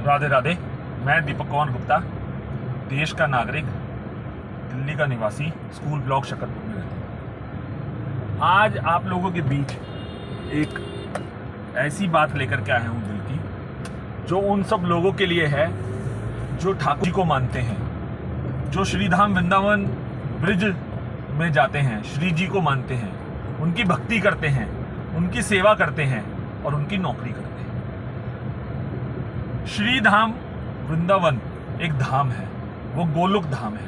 राधे राधे। मैं दीपक कुमार गुप्ता, देश का नागरिक, दिल्ली का निवासी, स्कूल ब्लॉक शकरपुर में रहता हूँ। आज आप लोगों के बीच एक ऐसी बात लेकर के आया हूँ दिल की, जो उन सब लोगों के लिए है जो ठाकुर जी को मानते हैं, जो श्रीधाम वृंदावन ब्रिज में जाते हैं, श्री जी को मानते हैं, उनकी भक्ति करते हैं, उनकी सेवा करते हैं और उनकी नौकरी करते हैं। श्रीधाम वृंदावन एक धाम है, वो गोलोक धाम है।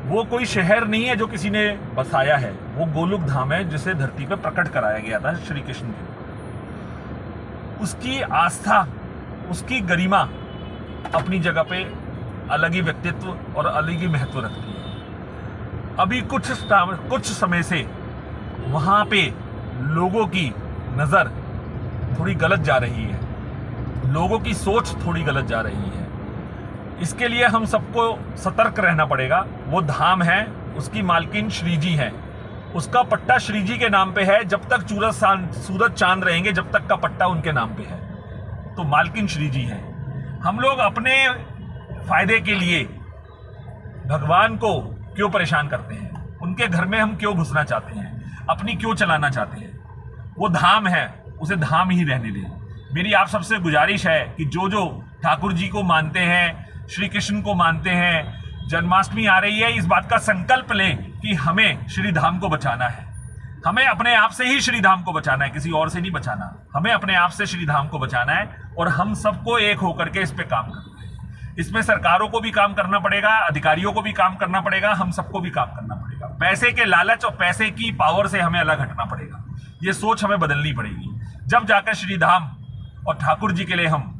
वो कोई शहर नहीं है जो किसी ने बसाया है, वो गोलोक धाम है जिसे धरती पर प्रकट कराया गया था श्री कृष्ण को। उसकी आस्था, उसकी गरिमा अपनी जगह पे अलग ही व्यक्तित्व और अलग ही महत्व रखती है। अभी कुछ समय से वहां पे लोगों की नजर थोड़ी गलत जा रही है, लोगों की सोच थोड़ी गलत जा रही है। इसके लिए हम सबको सतर्क रहना पड़ेगा। वो धाम है, उसकी मालकिन श्री जी है, उसका पट्टा श्री जी के नाम पे है। जब तक सूरज चांद रहेंगे, जब तक का पट्टा उनके नाम पे है, तो मालकिन श्री जी है। हम लोग अपने फायदे के लिए भगवान को क्यों परेशान करते हैं? उनके घर में हम क्यों घुसना चाहते हैं? अपनी क्यों चलाना चाहते हैं? वो धाम है, उसे धाम ही रहने दें। मेरी आप सबसे गुजारिश है कि जो जो ठाकुर जी को मानते हैं, श्री कृष्ण को मानते हैं, जन्माष्टमी आ रही है, इस बात का संकल्प लें कि हमें श्री धाम को बचाना है। हमें अपने आप से ही श्री धाम को बचाना है, किसी और से नहीं बचाना। हमें अपने आप से श्री धाम को बचाना है और हम सबको एक होकर के इस पे काम करना है। इसमें सरकारों को भी काम करना पड़ेगा, अधिकारियों को भी काम करना पड़ेगा, हम सबको भी काम करना पड़ेगा। पैसे के लालच और पैसे की पावर से हमें अलग हटना पड़ेगा। ये सोच हमें बदलनी पड़ेगी, जब जाकर श्री धाम और ठाकुर जी के लिए हम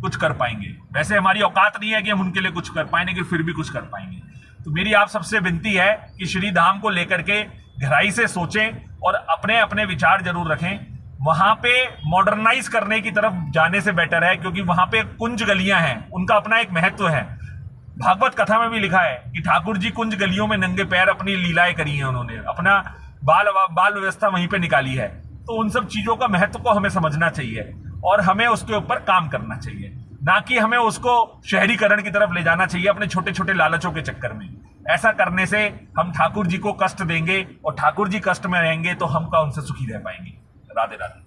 कुछ कर पाएंगे। वैसे हमारी औकात नहीं है कि हम उनके लिए कुछ कर पाएंगे, लेकिन फिर भी कुछ कर पाएंगे। तो मेरी आप सबसे विनती है कि श्री धाम को लेकर के गहराई से सोचें और अपने अपने विचार जरूर रखें। वहां पे मॉडर्नाइज करने की तरफ जाने से बेटर है, क्योंकि वहां पे कुंज गलियां हैं, उनका अपना एक महत्व है। भागवत कथा में भी लिखा है कि ठाकुर जी कुंज गलियों में नंगे पैर अपनी लीलाएं करी हैं, उन्होंने अपना बाल व्यवस्था वहीं पे निकाली है। तो उन सब चीजों का महत्व को हमें समझना चाहिए और हमें उसके ऊपर काम करना चाहिए, ना कि हमें उसको शहरीकरण की तरफ ले जाना चाहिए अपने छोटे छोटे लालचों के चक्कर में। ऐसा करने से हम ठाकुर जी को कष्ट देंगे और ठाकुर जी कष्ट में रहेंगे तो हम का उनसे सुखी रह पाएंगे। राधे राधे।